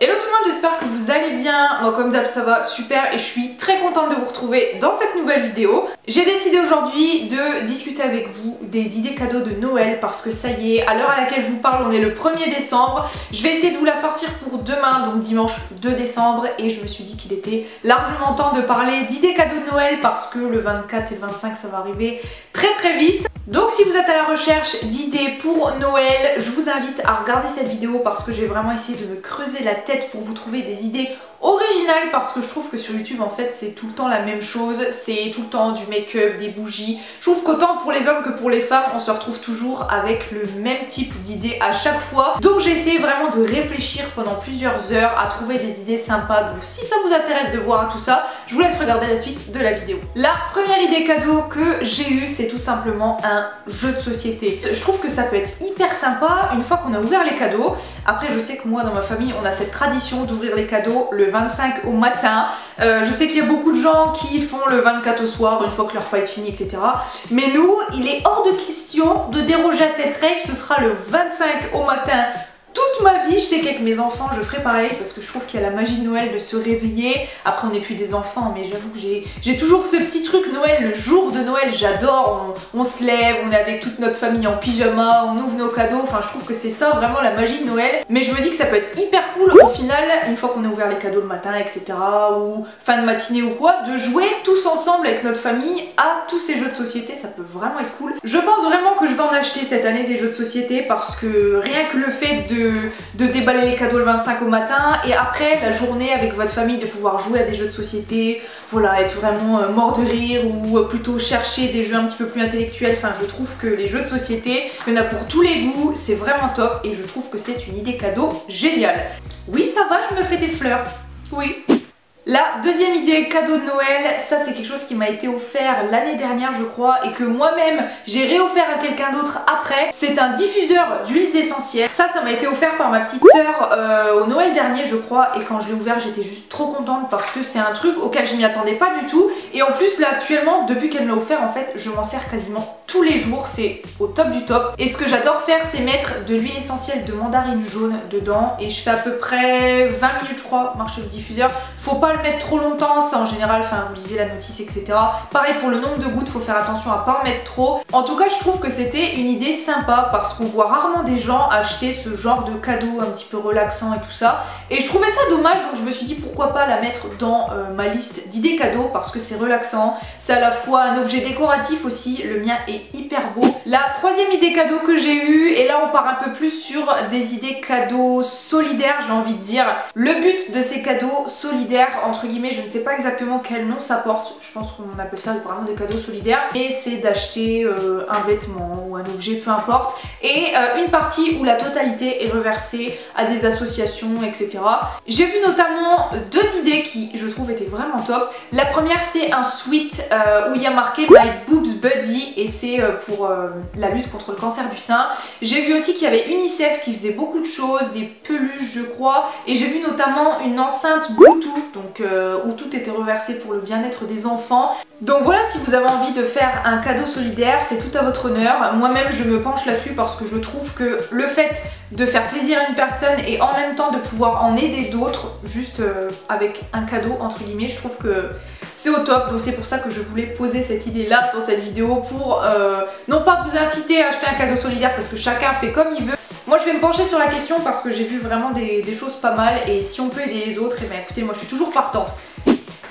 Hello tout le monde, j'espère que vous allez bien. Moi comme d'hab ça va super et je suis très contente de vous retrouver dans cette nouvelle vidéo. J'ai décidé aujourd'hui de discuter avec vous des idées cadeaux de Noël parce que ça y est, à l'heure à laquelle je vous parle on est le 1er décembre. Je vais essayer de vous la sortir pour demain, donc dimanche 2 décembre, et je me suis dit qu'il était largement temps de parler d'idées cadeaux de Noël parce que le 24 et le 25 ça va arriver très vite. Donc si vous êtes à la recherche d'idées pour Noël, je vous invite à regarder cette vidéo parce que j'ai vraiment essayé de me creuser la tête pour vous trouver des idées originales, parce que je trouve que sur YouTube en fait c'est tout le temps la même chose, c'est tout le temps du make-up, des bougies. Je trouve qu'autant pour les hommes que pour les femmes on se retrouve toujours avec le même type d'idées à chaque fois. Donc j'ai essayé vraiment de réfléchir pendant plusieurs heures à trouver des idées sympas, donc si ça vous intéresse de voir tout ça, je vous laisse regarder la suite de la vidéo. La première idée cadeau que j'ai eue, c'est tout simplement un jeu de société. Je trouve que ça peut être hyper sympa une fois qu'on a ouvert les cadeaux. Après je sais que moi dans ma famille on a cette tradition d'ouvrir les cadeaux le 25 au matin. Je sais qu'il y a beaucoup de gens qui font le 24 au soir une fois que leur repas est fini, etc. Mais nous, il est hors de question de déroger à cette règle. Ce sera le 25 au matin toute ma vie. Je sais qu'avec mes enfants je ferai pareil parce que je trouve qu'il y a la magie de Noël de se réveiller. Après on n'est plus des enfants, mais j'avoue que j'ai toujours ce petit truc Noël, le jour de Noël, j'adore. On se lève, on est avec toute notre famille en pyjama, on ouvre nos cadeaux, enfin je trouve que c'est ça vraiment la magie de Noël. Mais je me dis que ça peut être hyper cool au final, une fois qu'on a ouvert les cadeaux le matin, etc. ou fin de matinée ou quoi, de jouer tous ensemble avec notre famille à tous ces jeux de société. Ça peut vraiment être cool. Je pense vraiment que je vais en acheter cette année des jeux de société parce que rien que le fait de déballer les cadeaux le 25 au matin et après la journée avec votre famille de pouvoir jouer à des jeux de société, voilà, être vraiment mort de rire ou plutôt chercher des jeux un petit peu plus intellectuels. Enfin je trouve que les jeux de société, il y en a pour tous les goûts, c'est vraiment top et je trouve que c'est une idée cadeau géniale. Oui ça va, je me fais des fleurs, oui. La deuxième idée cadeau de Noël, ça c'est quelque chose qui m'a été offert l'année dernière je crois et que moi-même j'ai réoffert à quelqu'un d'autre après. C'est un diffuseur d'huiles essentielles. Ça m'a été offert par ma petite sœur au Noël dernier je crois, et quand je l'ai ouvert j'étais juste trop contente parce que c'est un truc auquel je m'y attendais pas du tout. Et en plus là actuellement, depuis qu'elle me l'a offert en fait, je m'en sers quasiment tous les jours, c'est au top du top. Et ce que j'adore faire c'est mettre de l'huile essentielle de mandarine jaune dedans et je fais à peu près 20 minutes je crois marcher le diffuseur. Faut pas le mettre trop longtemps, ça en général, enfin vous lisez la notice etc. Pareil pour le nombre de gouttes, faut faire attention à pas en mettre trop. En tout cas je trouve que c'était une idée sympa parce qu'on voit rarement des gens acheter ce genre de cadeau un petit peu relaxant et tout ça. Et je trouvais ça dommage, donc je me suis dit pourquoi pas la mettre dans ma liste d'idées cadeaux parce que c'est relaxant, c'est à la fois un objet décoratif aussi, le mien est hyper beau. La troisième idée cadeau que j'ai eue, et là on part un peu plus sur des idées cadeaux solidaires j'ai envie de dire. Le but de ces cadeaux solidaires entre guillemets, je ne sais pas exactement quel nom ça porte, je pense qu'on appelle ça vraiment des cadeaux solidaires, et c'est d'acheter un vêtement ou un objet, peu importe, et une partie où la totalité est reversée à des associations etc. J'ai vu notamment deux idées qui je trouve étaient vraiment top. La première c'est un sweat où il y a marqué My Boobs Buddy et c'est pour la lutte contre le cancer du sein. J'ai vu aussi qu'il y avait UNICEF qui faisait beaucoup de choses, des peluches je crois, et j'ai vu notamment une enceinte Bluetooth, donc où tout était reversé pour le bien-être des enfants. Donc voilà, si vous avez envie de faire un cadeau solidaire, c'est tout à votre honneur. Moi-même je me penche là-dessus parce que je trouve que le fait de faire plaisir à une personne et en même temps de pouvoir en aider d'autres juste avec un cadeau entre guillemets, je trouve que c'est au top. Donc c'est pour ça que je voulais poser cette idée là dans cette vidéo pour non pas vous inciter à acheter un cadeau solidaire parce que chacun fait comme il veut. Moi je vais me pencher sur la question parce que j'ai vu vraiment des choses pas mal et si on peut aider les autres, et bien écoutez moi je suis toujours partante.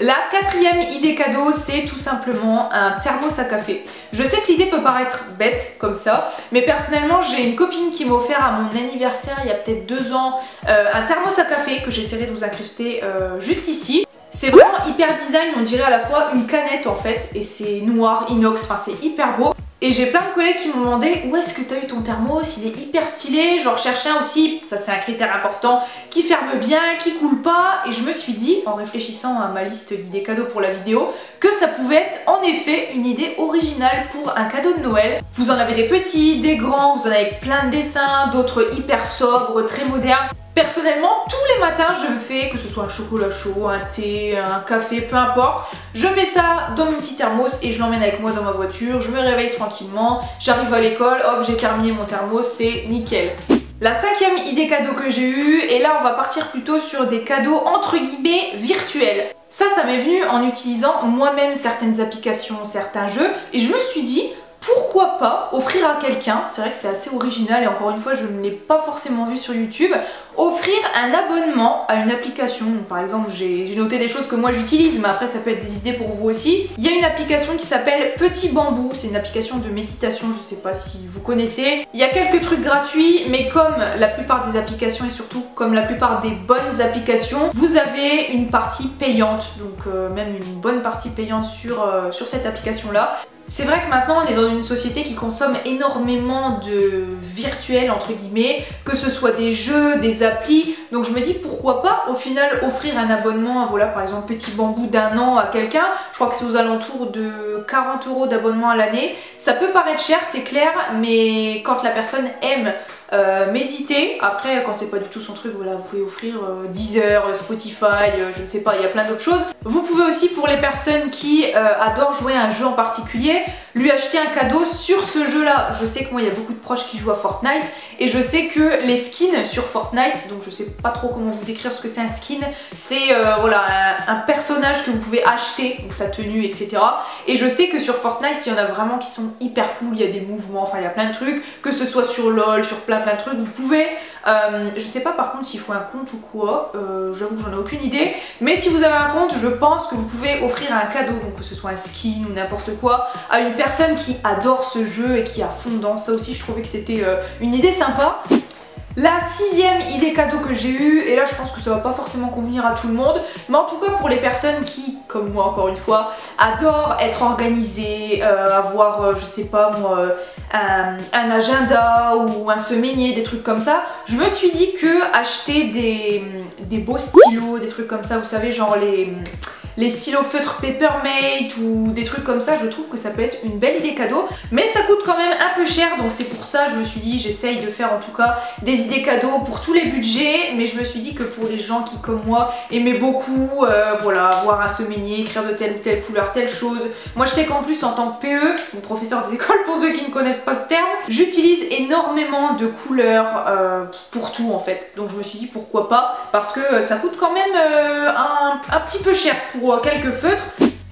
La quatrième idée cadeau, c'est tout simplement un thermos à café. Je sais que l'idée peut paraître bête comme ça, mais personnellement j'ai une copine qui m'a offert à mon anniversaire il y a peut-être 2 ans un thermos à café que j'essaierai de vous incruster juste ici. C'est vraiment hyper design, on dirait à la fois une canette en fait, et c'est noir, inox, enfin c'est hyper beau. Et j'ai plein de collègues qui m'ont demandé où est-ce que t'as eu ton thermos, il est hyper stylé, genre cherche un aussi, ça c'est un critère important, qui ferme bien, qui coule pas, et je me suis dit, en réfléchissant à ma liste d'idées cadeaux pour la vidéo, que ça pouvait être en effet une idée originale pour un cadeau de Noël. Vous en avez des petits, des grands, vous en avez plein de dessins, d'autres hyper sobres, très modernes. Personnellement, tous les matins, je me fais, que ce soit un chocolat chaud, un thé, un café, peu importe, je mets ça dans mon petit thermos et je l'emmène avec moi dans ma voiture, je me réveille tranquillement, j'arrive à l'école, hop, j'ai terminé mon thermos, c'est nickel. La 5e idée cadeau que j'ai eue, et là on va partir plutôt sur des cadeaux entre guillemets virtuels. Ça m'est venu en utilisant moi-même certaines applications, certains jeux, et je me suis dit pourquoi pas offrir à quelqu'un, c'est vrai que c'est assez original et encore une fois je ne l'ai pas forcément vu sur YouTube, offrir un abonnement à une application. Par exemple j'ai noté des choses que moi j'utilise mais après ça peut être des idées pour vous aussi. Il y a une application qui s'appelle Petit Bambou, c'est une application de méditation, je sais pas si vous connaissez. Il y a quelques trucs gratuits mais comme la plupart des applications et surtout comme la plupart des bonnes applications, vous avez une partie payante, donc même une bonne partie payante sur cette application là. C'est vrai que maintenant on est dans une société qui consomme énormément de virtuel entre guillemets, que ce soit des jeux, des applis, donc je me dis pourquoi pas au final offrir un abonnement, voilà par exemple Petit Bambou d'1 an à quelqu'un, je crois que c'est aux alentours de 40 € d'abonnement à l'année. Ça peut paraître cher c'est clair, mais quand la personne aime méditer, après quand c'est pas du tout son truc, voilà vous pouvez offrir Deezer, Spotify, je ne sais pas, il y a plein d'autres choses. Vous pouvez aussi pour les personnes qui adorent jouer à un jeu en particulier, lui acheter un cadeau sur ce jeu là. Je sais que moi il y a beaucoup de proches qui jouent à Fortnite et je sais que les skins sur Fortnite, donc je sais pas trop comment vous décrire ce que c'est un skin, c'est voilà un personnage que vous pouvez acheter, donc sa tenue etc. Et je sais que sur Fortnite il y en a vraiment qui sont hyper cool, il y a des mouvements, enfin il y a plein de trucs, que ce soit sur LOL, sur plein de trucs, vous pouvez, je sais pas par contre s'il faut un compte ou quoi, j'avoue que j'en ai aucune idée, mais si vous avez un compte, je pense que vous pouvez offrir un cadeau, donc que ce soit un skin ou n'importe quoi, à une personne qui adore ce jeu et qui est à fond dedans. Ça aussi je trouvais que c'était une idée sympa. La 6e idée cadeau que j'ai eue, et là je pense que ça va pas forcément convenir à tout le monde, mais en tout cas pour les personnes qui, comme moi encore une fois, adorent être organisées, avoir, je sais pas moi, un agenda ou un semainier, des trucs comme ça, je me suis dit que acheter des beaux stylos, des trucs comme ça, vous savez genre les stylos feutres Papermate ou des trucs comme ça, je trouve que ça peut être une belle idée cadeau, mais ça coûte quand même un peu cher, donc c'est pour ça je me suis dit j'essaye de faire en tout cas des idées cadeaux pour tous les budgets, mais je me suis dit que pour les gens qui comme moi aimaient beaucoup voilà, avoir un semainier, écrire de telle ou telle couleur, telle chose. Moi je sais qu'en plus en tant que PE, donc professeur des écoles pour ceux qui ne connaissent pas ce terme, j'utilise énormément de couleurs pour tout en fait, donc je me suis dit pourquoi pas, parce que ça coûte quand même un petit peu cher pour quelques feutres.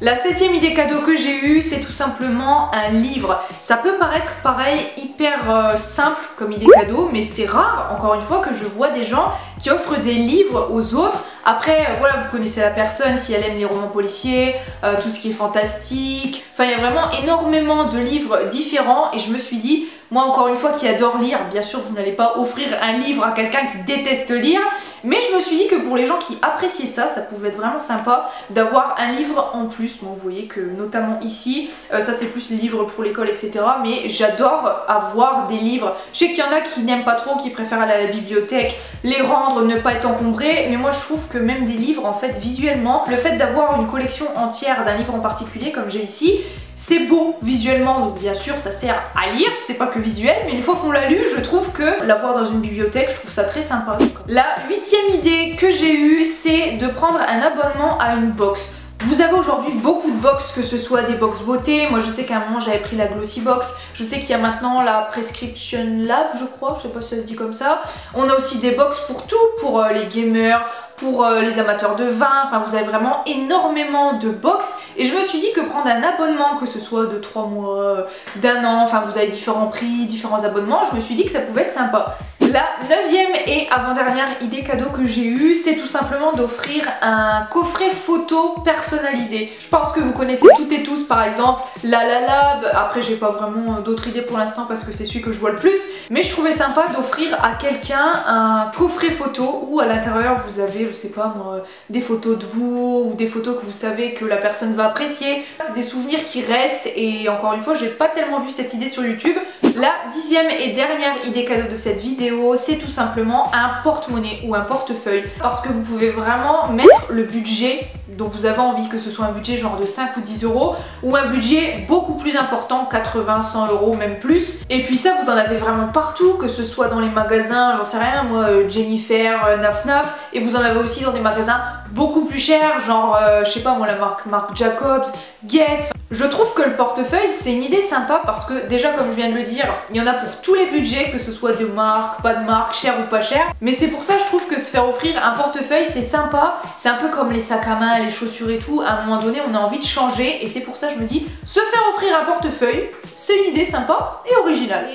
La 7e idée cadeau que j'ai eue, c'est tout simplement un livre. Ça peut paraître pareil hyper simple comme idée cadeau, mais c'est rare encore une fois que je vois des gens qui offrent des livres aux autres. Après voilà, vous connaissez la personne, si elle aime les romans policiers, tout ce qui est fantastique, enfin il y a vraiment énormément de livres différents et je me suis dit, moi encore une fois qui adore lire, bien sûr vous n'allez pas offrir un livre à quelqu'un qui déteste lire, mais je me suis dit que pour les gens qui appréciaient ça, ça pouvait être vraiment sympa d'avoir un livre en plus. Bon, vous voyez que notamment ici, ça c'est plus les livres pour l'école etc, mais j'adore avoir des livres. Je sais qu'il y en a qui n'aiment pas trop, qui préfèrent aller à la bibliothèque, les rendre, ne pas être encombrés, mais moi je trouve que même des livres en fait visuellement, le fait d'avoir une collection entière d'un livre en particulier comme j'ai ici, c'est beau visuellement, donc bien sûr ça sert à lire, c'est pas que visuel, mais une fois qu'on l'a lu, je trouve que l'avoir dans une bibliothèque, je trouve ça très sympa. La 8e idée que j'ai eue, c'est de prendre un abonnement à une box. Vous avez aujourd'hui beaucoup de box, que ce soit des box beauté, moi je sais qu'à un moment j'avais pris la Glossy Box, je sais qu'il y a maintenant la Prescription Lab je crois, je sais pas si ça se dit comme ça. On a aussi des box pour tout, pour les gamers, pour les amateurs de vin, enfin vous avez vraiment énormément de box et je me suis dit que prendre un abonnement, que ce soit de 3 mois, d'1 an, enfin vous avez différents prix, différents abonnements, je me suis dit que ça pouvait être sympa. La 9e et avant-dernière idée cadeau que j'ai eue, c'est tout simplement d'offrir un coffret photo personnalisé. Je pense que vous connaissez toutes et tous par exemple la Lab, après j'ai pas vraiment d'autres idées pour l'instant parce que c'est celui que je vois le plus, mais je trouvais sympa d'offrir à quelqu'un un coffret photo où à l'intérieur vous avez, je sais pas moi, des photos de vous ou des photos que vous savez que la personne va apprécier. C'est des souvenirs qui restent et encore une fois j'ai pas tellement vu cette idée sur YouTube. La 10e et dernière idée cadeau de cette vidéo, c'est tout simplement un porte-monnaie ou un portefeuille parce que vous pouvez vraiment mettre le budget dont vous avez envie, que ce soit un budget genre de 5 ou 10 euros ou un budget beaucoup plus important, 80, 100 euros, même plus. Et puis ça, vous en avez vraiment partout, que ce soit dans les magasins, j'en sais rien, moi, Jennifer, Naf Naf, et vous en avez aussi dans des magasins beaucoup plus chers, genre, je sais pas moi, la marque Jacobs, Guess. Je trouve que le portefeuille, c'est une idée sympa parce que déjà, comme je viens de le dire, il y en a pour tous les budgets, que ce soit de marque, pas de marque, cher ou pas cher. Mais c'est pour ça, je trouve que se faire offrir un portefeuille, c'est sympa. C'est un peu comme les sacs à main, les chaussures et tout. À un moment donné, on a envie de changer et c'est pour ça, je me dis, se faire offrir un portefeuille, c'est une idée sympa et originale.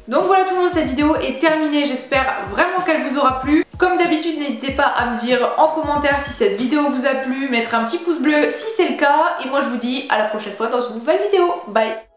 Donc voilà tout le monde, cette vidéo est terminée, j'espère vraiment qu'elle vous aura plu. Comme d'habitude, n'hésitez pas à me dire en commentaire si cette vidéo vous a plu, mettre un petit pouce bleu si c'est le cas. Et moi je vous dis à la prochaine fois dans une nouvelle vidéo. Bye!